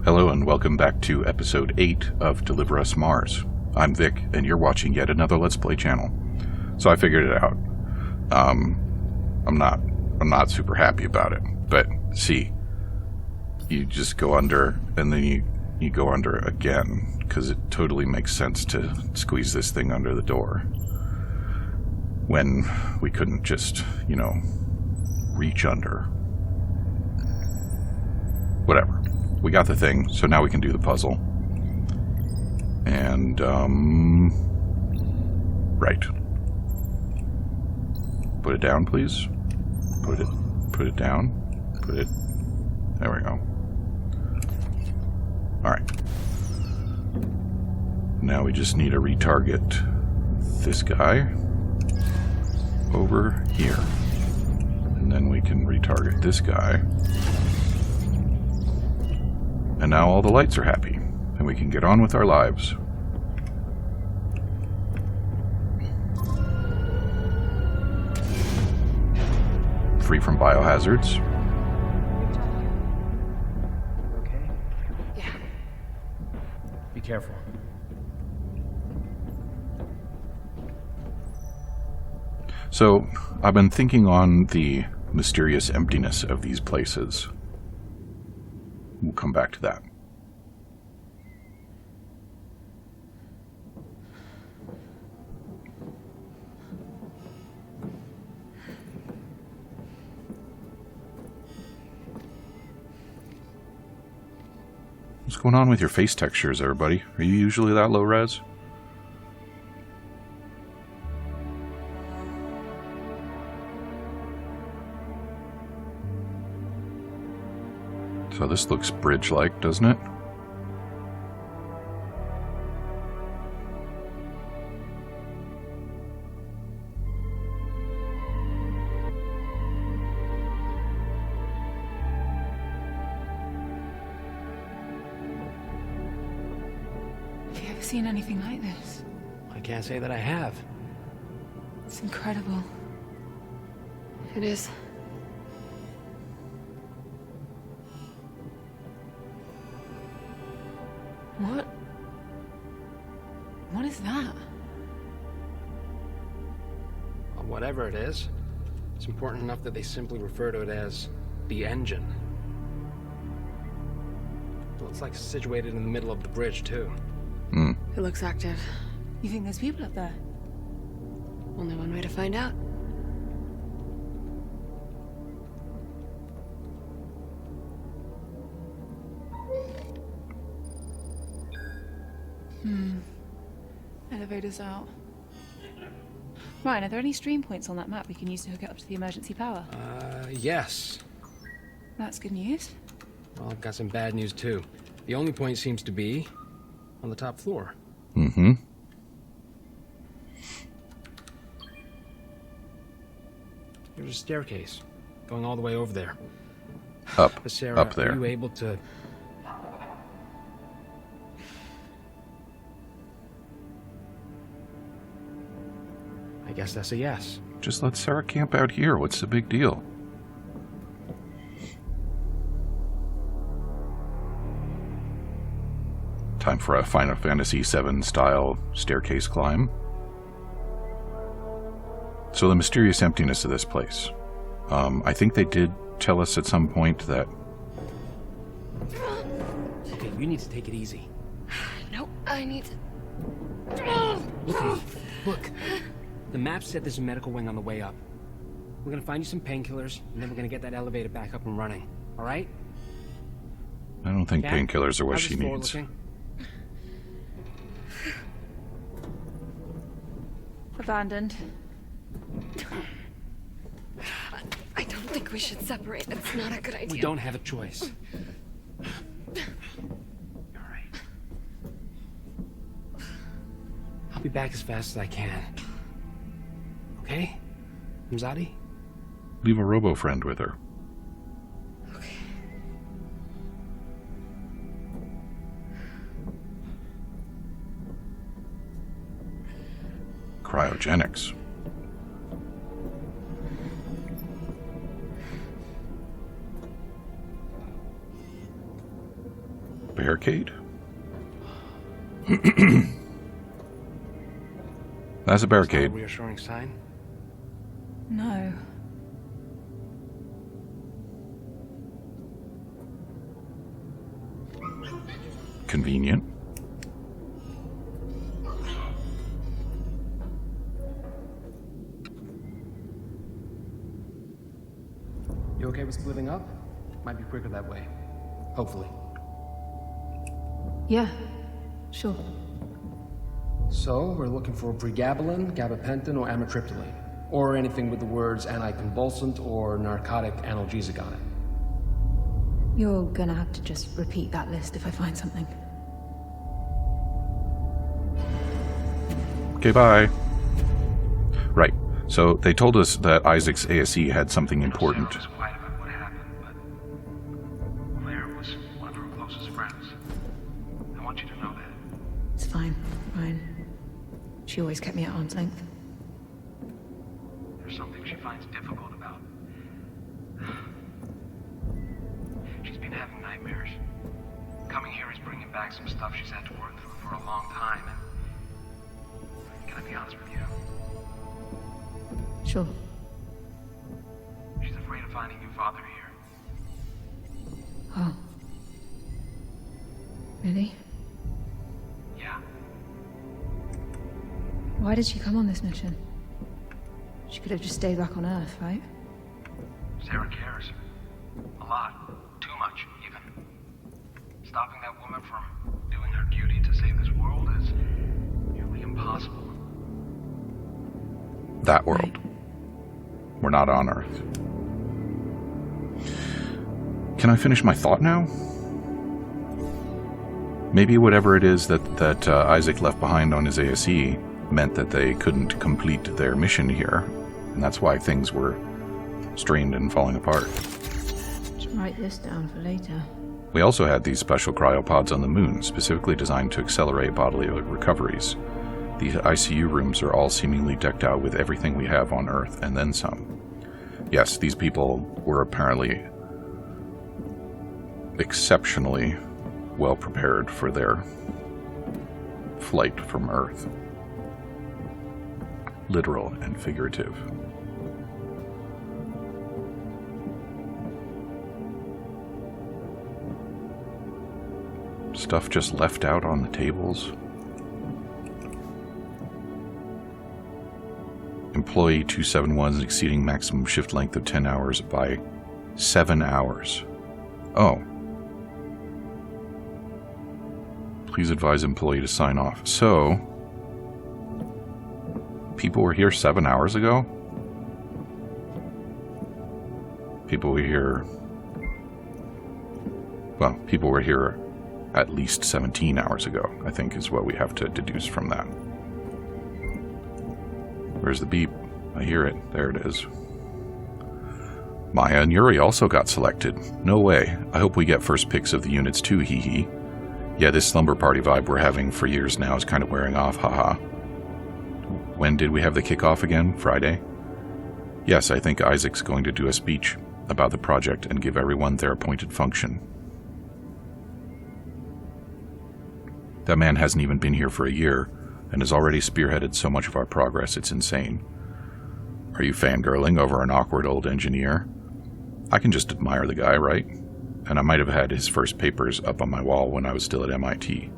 Hello and welcome back to episode 8 of Deliver Us Mars. I'm Vic, and you're watching yet another Let's Play channel. So I figured it out. I'm not super happy about it, but see, you just go under, and then you go under again, because it totally makes sense to squeeze this thing under the door, when we couldn't just, reach under. Whatever. We got the thing, so now we can do the puzzle. And, right. Put it down, please. Put it down. There we go. Alright. Now we just need to retarget this guy over here. And then we can retarget this guy. And now all the lights are happy, and we can get on with our lives. Free from biohazards. Okay? Yeah. Be careful. So, I've been thinking on the mysterious emptiness of these places. We'll come back to that. What's going on with your face textures, everybody? Are you usually that low res? So this looks bridge-like, doesn't it? Have you ever seen anything like this? I can't say that I have. It's incredible. It is. What? What is that? Well, whatever it is, it's important enough that they simply refer to it as the engine. Well, it's like situated in the middle of the bridge, too. It looks active. You think there's people up there? Only one way to find out. Elevator's out. Ryan, are there any stream points on that map we can use to hook it up to the emergency power? Yes. That's good news. Well, I've got some bad news, too. The only point seems to be on the top floor. Mm-hmm. There's a staircase going all the way over there. Up. Sarah, Up there. are you able to... I guess that's a yes. Just let Sarah camp out here. What's the big deal? Time for a Final Fantasy VII style staircase climb. So the mysterious emptiness of this place. I think they did tell us at some point that... Okay, you need to take it easy. Nope, I need to... Look at me. Look. The map said there's a medical wing on the way up. We're gonna find you some painkillers, and then we're gonna get that elevator back up and running. All right? I don't think Kat, painkillers are what how's she this floor needs. looking? Abandoned. I don't think we should separate. It's not a good idea. We don't have a choice. All right. I'll be back as fast as I can. Okay? Mzadi? Leave a robo-friend with her. Okay. Cryogenics. barricade? That's a barricade. Not a reassuring sign. No. Convenient. You okay with splitting up? Might be quicker that way. Hopefully. Yeah, sure. So, we're looking for pregabalin, gabapentin, or amitriptyline. Or anything with the words anticonvulsant or narcotic analgesic on it. You're gonna have to just repeat that list if I find something. Okay, bye. Right. So they told us that Isaac's ASE had something important. Sarah was quiet about what happened, but Claire was one of her closest friends. I want you to know that. It's fine, Ryan. She always kept me at arm's length. There's something she finds difficult about. She's been having nightmares. Coming here is bringing back some stuff she's had to work through for a long time, and can I be honest with you? Sure. She's afraid of finding your father here. Oh. Really? Yeah. Why did she come on this mission? She could have just stayed back on Earth, right? Sarah cares. A lot. Too much, even. Stopping that woman from doing her duty to save this world is nearly impossible. That world. Right. We're not on Earth. Can I finish my thought now? Maybe whatever it is that Isaac left behind on his ASE meant that they couldn't complete their mission here, and that's why things were strained and falling apart. Should write this down for later. We also had these special cryopods on the moon, specifically designed to accelerate bodily recoveries. The ICU rooms are all seemingly decked out with everything we have on Earth, and then some. Yes, these people were apparently exceptionally well prepared for their flight from Earth. Literal and figurative. Stuff just left out on the tables. Employee 271 is exceeding maximum shift length of 10 hours by 7 hours. Oh. Please advise employee to sign off. So, people were here 7 hours ago? People were here... Well, people were here at least 17 hours ago, I think is what we have to deduce from that. Where's the beep? I hear it. There it is. Maya and Yuri also got selected. No way. I hope we get first picks of the units too, hee hee. Yeah, this slumber party vibe we're having for years now is kind of wearing off, haha. When did we have the kickoff again? Friday? Yes, I think Isaac's going to do a speech about the project and give everyone their appointed function. That man hasn't even been here for a year, and has already spearheaded so much of our progress, it's insane. Are you fangirling over an awkward old engineer? I can just admire the guy, right? And I might have had his first papers up on my wall when I was still at MIT.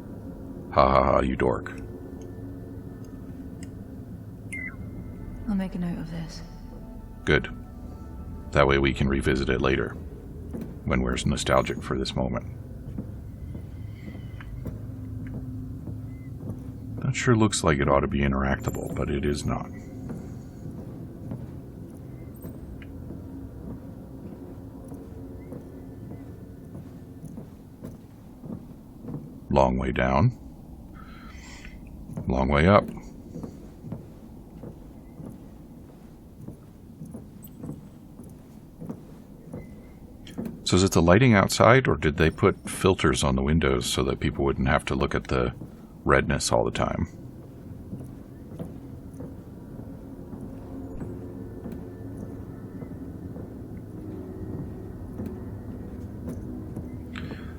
Ha ha ha, you dork. I'll make a note of this. Good. That way we can revisit it later, when we're nostalgic for this moment. That sure looks like it ought to be interactable, but it is not. Long way down. Long way up. So is it the lighting outside, or did they put filters on the windows so that people wouldn't have to look at the redness all the time?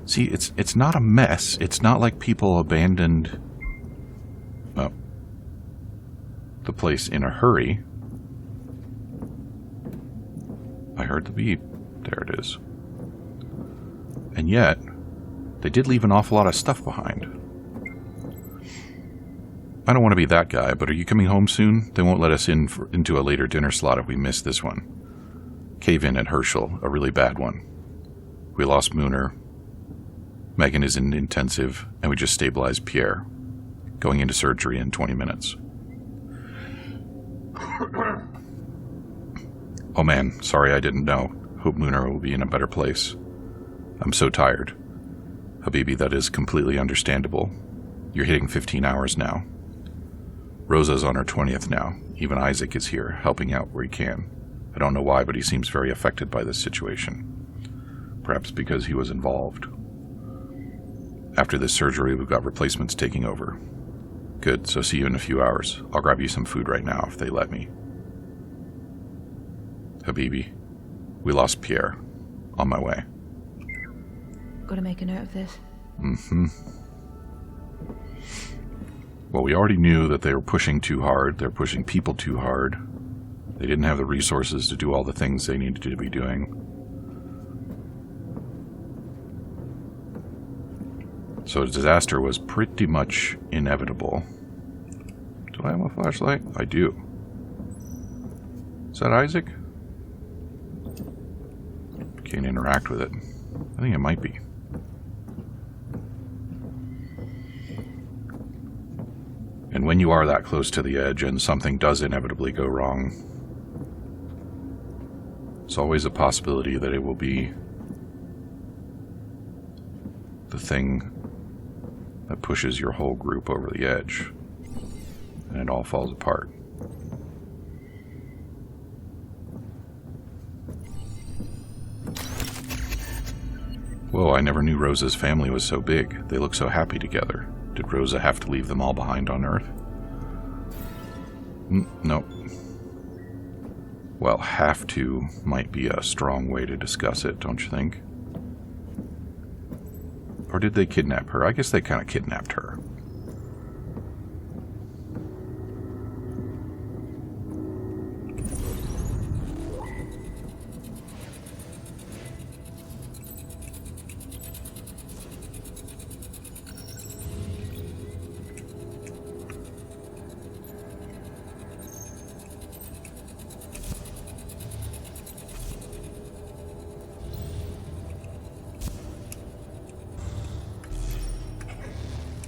See, it's not a mess. It's not like people abandoned the place in a hurry. I heard the beep. There it is. And yet, they did leave an awful lot of stuff behind. I don't want to be that guy, but are you coming home soon? They won't let us into a later dinner slot if we miss this one. Cave-in at Herschel, a really bad one. We lost Mooner. Megan is in intensive, and we just stabilized Pierre. Going into surgery in 20 minutes. Oh man, sorry I didn't know. Hope Mooner will be in a better place. I'm so tired. Habibi, that is completely understandable. You're hitting 15 hours now. Rosa's on her 20th now. Even Isaac is here, helping out where he can. I don't know why, but he seems very affected by this situation. Perhaps because he was involved. After this surgery, we've got replacements taking over. Good, so see you in a few hours. I'll grab you some food right now if they let me. Habibi, we lost Pierre. On my way. Gotta make a note of this. Mm-hmm. Well, we already knew that they were pushing too hard. They're pushing people too hard. They didn't have the resources to do all the things they needed to be doing. So a disaster was pretty much inevitable. Do I have a flashlight? I do. Is that Isaac? Can't interact with it. I think it might be. And when you are that close to the edge and something does inevitably go wrong, it's always a possibility that it will be the thing that pushes your whole group over the edge, and it all falls apart. Whoa, I never knew Rosa's family was so big. They look so happy together. Did Rosa have to leave them all behind on Earth? No. Well, have to might be a strong way to discuss it, don't you think? Or did they kidnap her? I guess they kind of kidnapped her.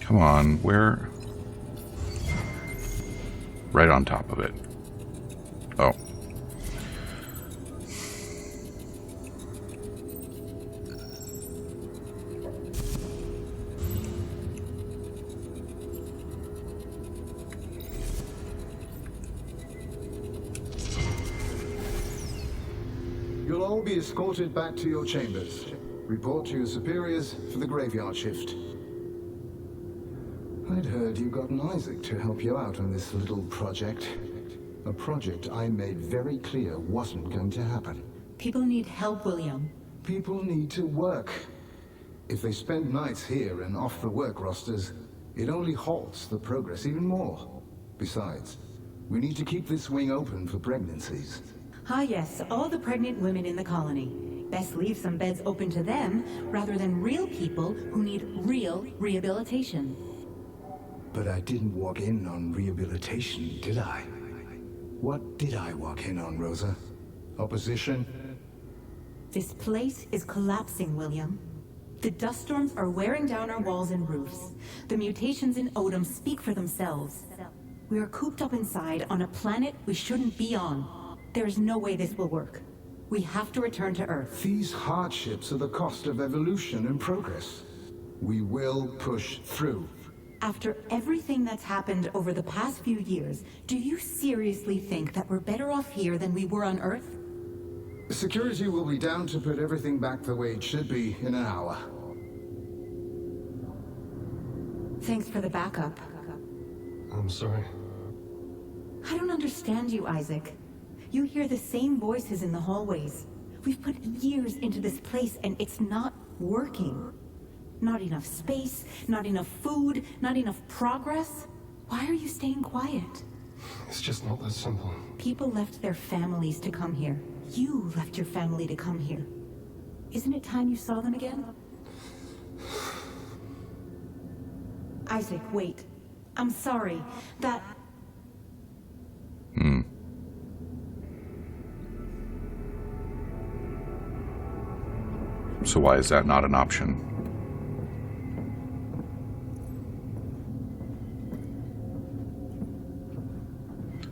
Come on, where? Right on top of it. Oh. You'll all be escorted back to your chambers. Report to your superiors for the graveyard shift. I'd heard you gotten Isaac to help you out on this little project. A project I made very clear wasn't going to happen. People need help, William. People need to work. If they spend nights here and off the work rosters, it only halts the progress even more. Besides, we need to keep this wing open for pregnancies. Ah yes, all the pregnant women in the colony. Best leave some beds open to them, rather than real people who need real rehabilitation. But I didn't walk in on rehabilitation, did I? What did I walk in on, Rosa? Opposition? This place is collapsing, William. The dust storms are wearing down our walls and roofs. The mutations in Odom speak for themselves. We are cooped up inside on a planet we shouldn't be on. There is no way this will work. We have to return to Earth. These hardships are the cost of evolution and progress. We will push through. After everything that's happened over the past few years, do you seriously think that we're better off here than we were on Earth? Security will be down to put everything back the way it should be in an hour. Thanks for the backup. I'm sorry. I don't understand you, Isaac. You hear the same voices in the hallways. We've put years into this place and it's not working. Not enough space, not enough food, not enough progress? Why are you staying quiet? It's just not that simple. People left their families to come here. You left your family to come here. Isn't it time you saw them again? Isaac, wait. I'm sorry. That... So why is that not an option?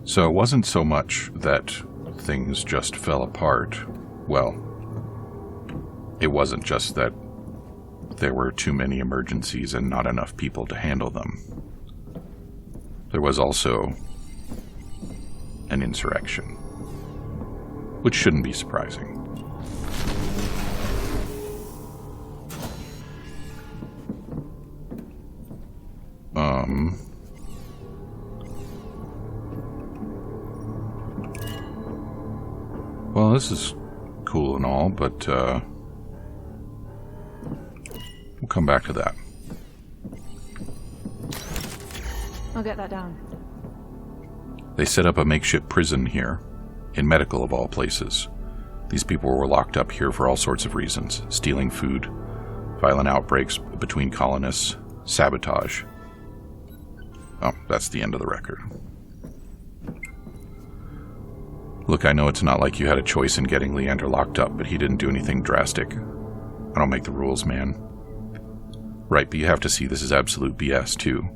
So it wasn't so much that things just fell apart. Well, it wasn't just that there were too many emergencies and not enough people to handle them. There was also an insurrection, which shouldn't be surprising. Well, this is cool and all, but we'll come back to that. I'll get that down. They set up a makeshift prison here, in Medical of all places. These people were locked up here for all sorts of reasons: stealing food, violent outbreaks between colonists, sabotage. Oh, that's the end of the record. Look, I know it's not like you had a choice in getting Leander locked up, but he didn't do anything drastic. I don't make the rules, man. Right, but you have to see this is absolute BS, too.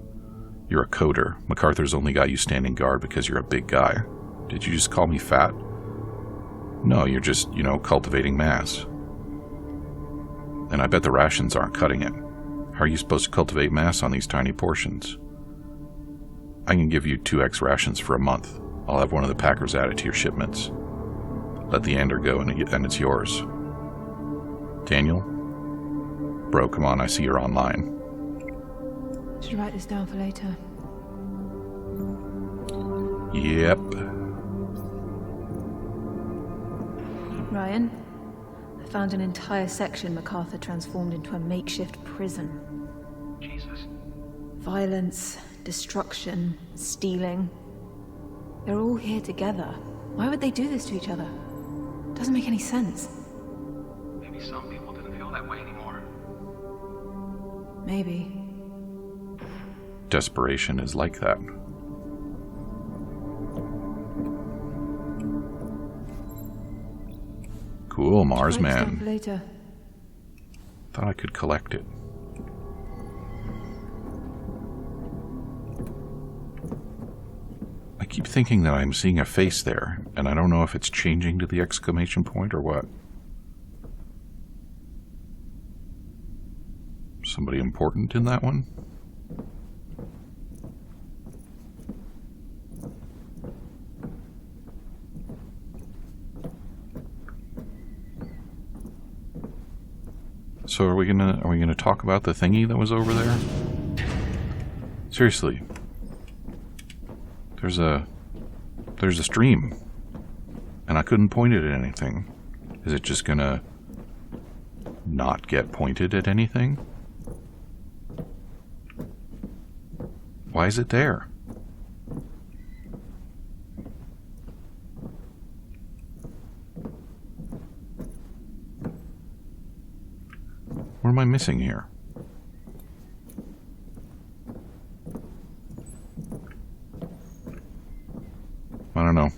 You're a coder. MacArthur's only got you standing guard because you're a big guy. Did you just call me fat? No, you're just, cultivating mass. And I bet the rations aren't cutting it. How are you supposed to cultivate mass on these tiny portions? I can give you 2x rations for a month. I'll have one of the packers add it to your shipments. Let Leander go and it's yours. Daniel? Bro, come on, I see you're online. Should write this down for later. Yep. Ryan, I found an entire section MacArthur transformed into a makeshift prison. Jesus. Violence, destruction, stealing. They're all here together. Why would they do this to each other? Doesn't make any sense. Maybe some people didn't feel that way anymore. Maybe. Desperation is like that. Cool, Mars Should write this down Man. for later. Thought I could collect it. I keep thinking that I'm seeing a face there, and I don't know if it's changing to the exclamation point or what. Somebody important in that one? So are we gonna talk about the thingy that was over there? Seriously. There's a stream, and I couldn't point it at anything. Is it just gonna not get pointed at anything? Why is it there? What am I missing here? I don't know.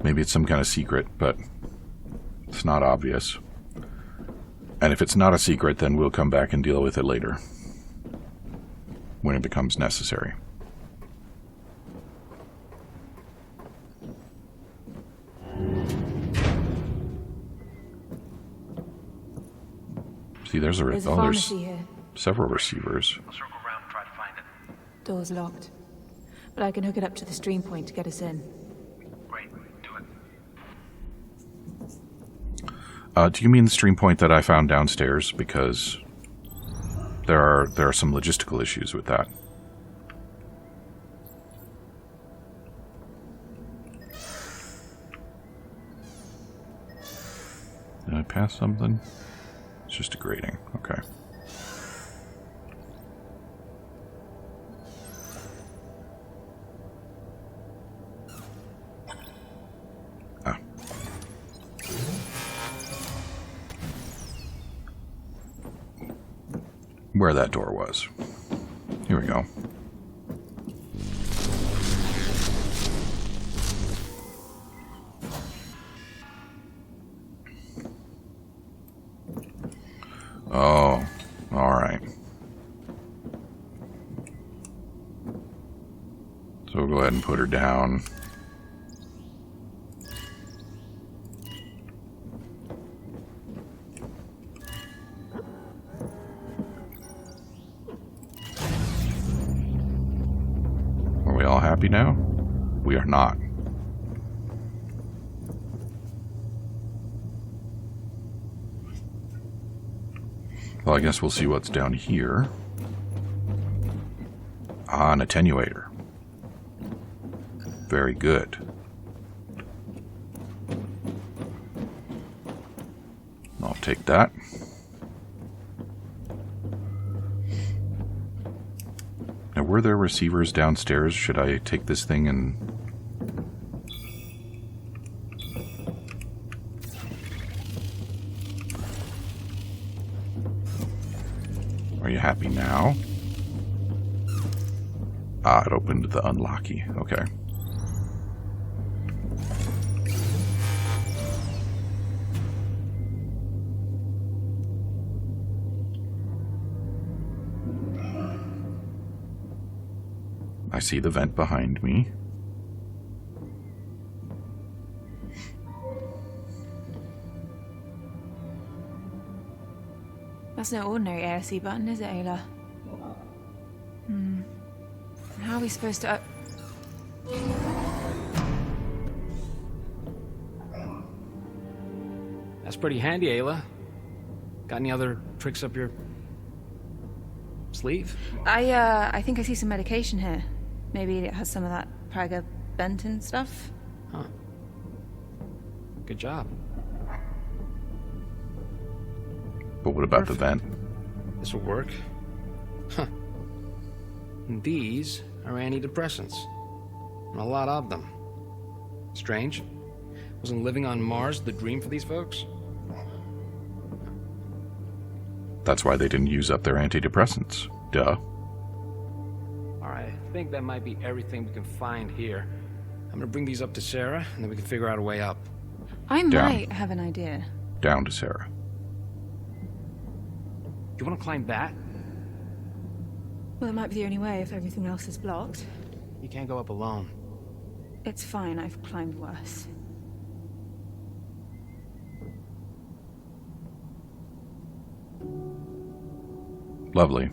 Maybe it's some kind of secret, but it's not obvious. And if it's not a secret, then we'll come back and deal with it later, when it becomes necessary. See, there's There's a pharmacy here. several receivers. I'll circle around and try to find it. Door's locked. But I can hook it up to the stream point to get us in. Great, do it. Do you mean the stream point that I found downstairs? Because there are some logistical issues with that. Did I pass something? It's just a grating. Okay. where that door was. Here we go. Oh, all right. So we'll go ahead and put her down. Are we all happy now? We are not. Well, I guess we'll see what's down here. Ah, an attenuator. Very good. I'll take that. Now, were there receivers downstairs? Should I take this thing and... Are you happy now? Ah, it opened the unlocky. Okay. I see the vent behind me. That's no ordinary ASC button, is it, Ayla? How are we supposed to... That's pretty handy, Ayla. Got any other tricks up your sleeve? I think I see some medication here. Maybe it has some of that Praga-Benton stuff? Huh. Good job. But what about the vent? This will work. Huh. And these are antidepressants. And a lot of them. Strange. Wasn't living on Mars the dream for these folks? That's why they didn't use up their antidepressants. Duh. Alright, I think that might be everything we can find here. I'm gonna bring these up to Sarah, and then we can figure out a way up. I Down. might have an idea. Down to Sarah. Do you want to climb that? Well, it might be the only way if everything else is blocked. You can't go up alone. It's fine, I've climbed worse. Lovely.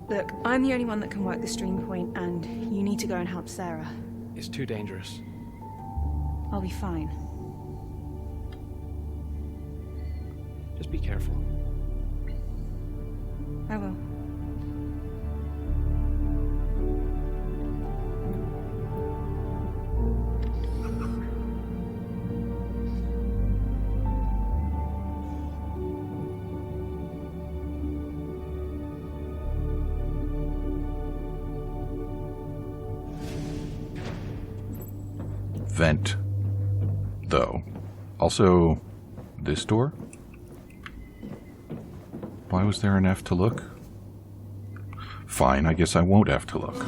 Look, I'm the only one that can work the stream point, and you need to go and help Sarah. It's too dangerous. I'll be fine. Just be careful. I will. Vent, though. Also, this door? Why was there an F to look? Fine, I guess I won't have to look.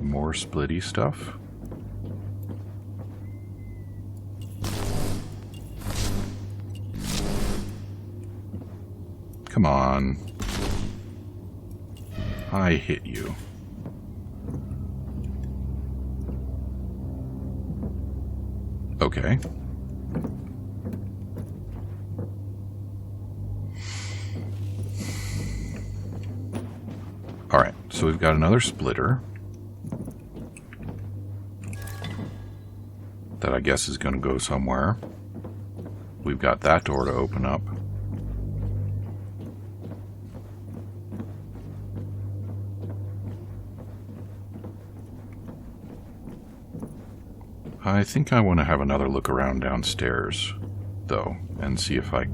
More splitty stuff? Come on. I hit you. Okay. Alright, so we've got another splitter that I guess is going to go somewhere. We've got that door to open up. I think I want to have another look around downstairs, though, and see if I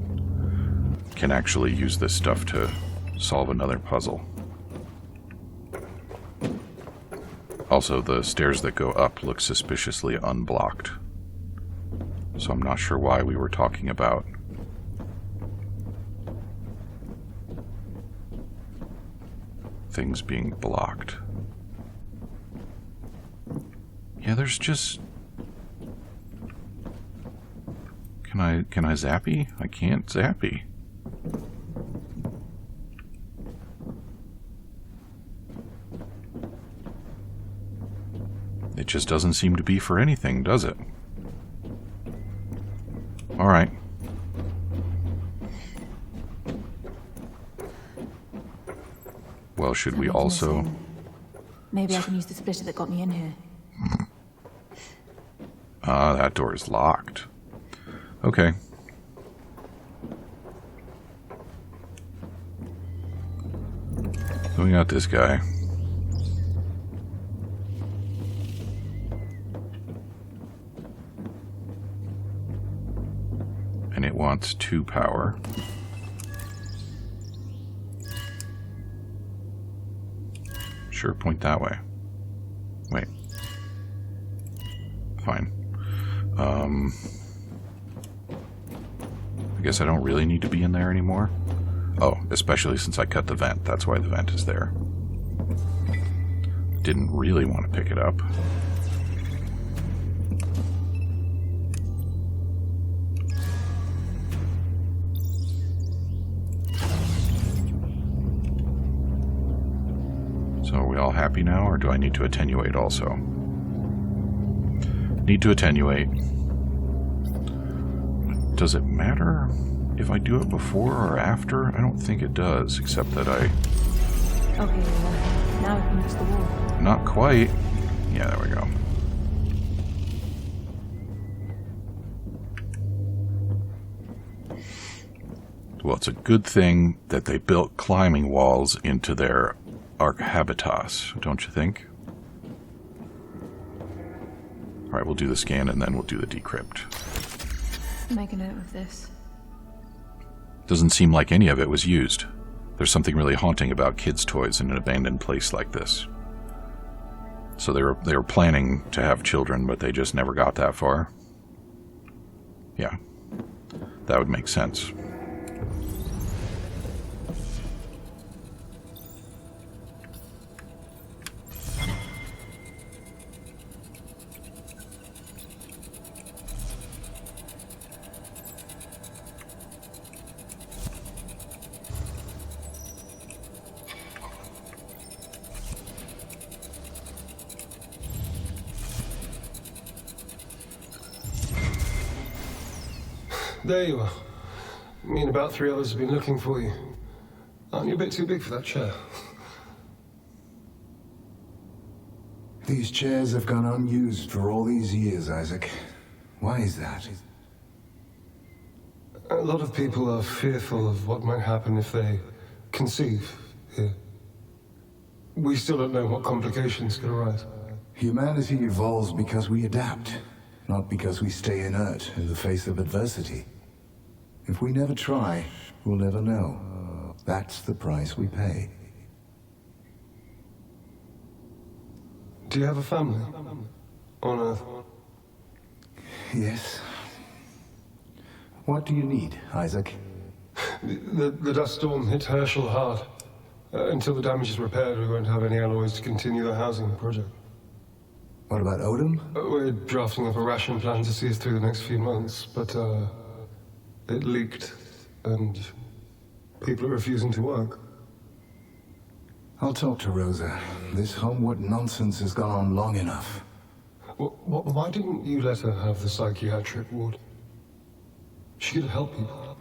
can actually use this stuff to solve another puzzle. Also, the stairs that go up look suspiciously unblocked, so I'm not sure why we were talking about things being blocked. Yeah, there's just... Can I zappy? I can't zappy. It just doesn't seem to be for anything, does it? Alright. Well, should we also... Maybe I can use the splitter that got me in here. Ah, that door is locked. Okay. So we got this guy. And it wants 2 power. Sure, point that way. Wait. Fine. I guess I don't really need to be in there anymore. Oh, especially since I cut the vent. That's why the vent is there. Didn't really want to pick it up. So are we all happy now, or do I need to attenuate also? Need to attenuate. Does it matter if I do it before or after? I don't think it does, except that I... Okay, now I can use the wall. Not quite. Yeah, there we go. Well, it's a good thing that they built climbing walls into their Archabitas, don't you think? Alright, we'll do the scan and then we'll do the decrypt. Make a note of this. Doesn't seem like any of it was used. There's something really haunting about kids' toys in an abandoned place like this. So they were planning to have children, but they just never got that far. Yeah, that would make sense. There you are. Me and about 3 others have been looking for you. Aren't you a bit too big for that chair? These chairs have gone unused for all these years, Isaac. Why is that? A lot of people are fearful of what might happen if they conceive here. We still don't know what complications could arise. Humanity evolves because we adapt, not because we stay inert in the face of adversity. If we never try, we'll never know. That's the price we pay. Do you have a family? On Earth? Yes. What do you need, Isaac? The dust storm hit Herschel hard. Until the damage is repaired, we won't have any alloys to continue the housing project. What about Odom? We're drafting up a ration plan to see us through the next few months, but it leaked, and people are refusing to work. I'll talk to Rosa. This homewood nonsense has gone on long enough. Why didn't you let her have the psychiatric ward? She could help people.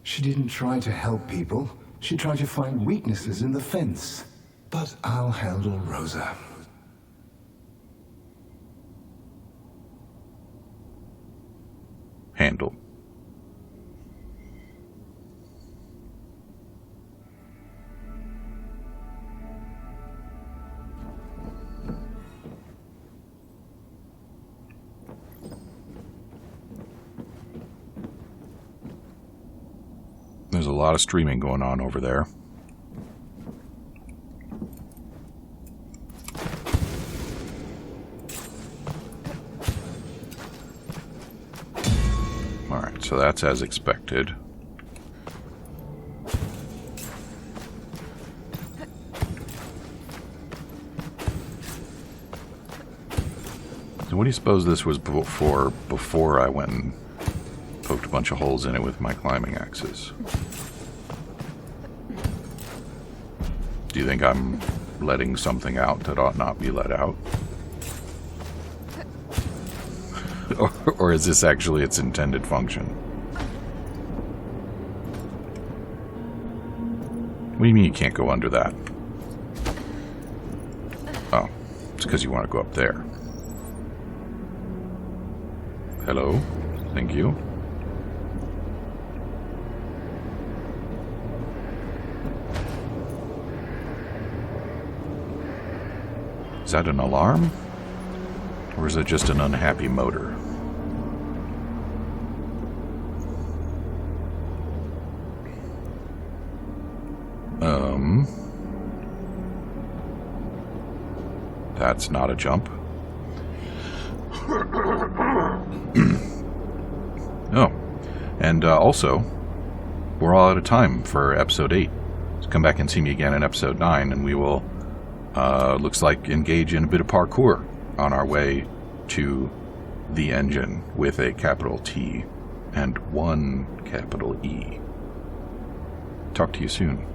She didn't try to help people. She tried to find weaknesses in the fence. But I'll handle Rosa. Handle. There's a lot of streaming going on over there. Alright, so that's as expected. So what do you suppose this was before I went and poked a bunch of holes in it with my climbing axes? Do you think I'm letting something out that ought not be let out? Or is this actually its intended function? What do you mean you can't go under that? Oh, it's because you want to go up there. Hello? Thank you. Is that an alarm? Or is it just an unhappy motor? That's not a jump. Oh. And also, we're all out of time for episode 8. So come back and see me again in episode 9, and we will, looks like, engage in a bit of parkour on our way to the engine with a capital T and one capital E. Talk to you soon.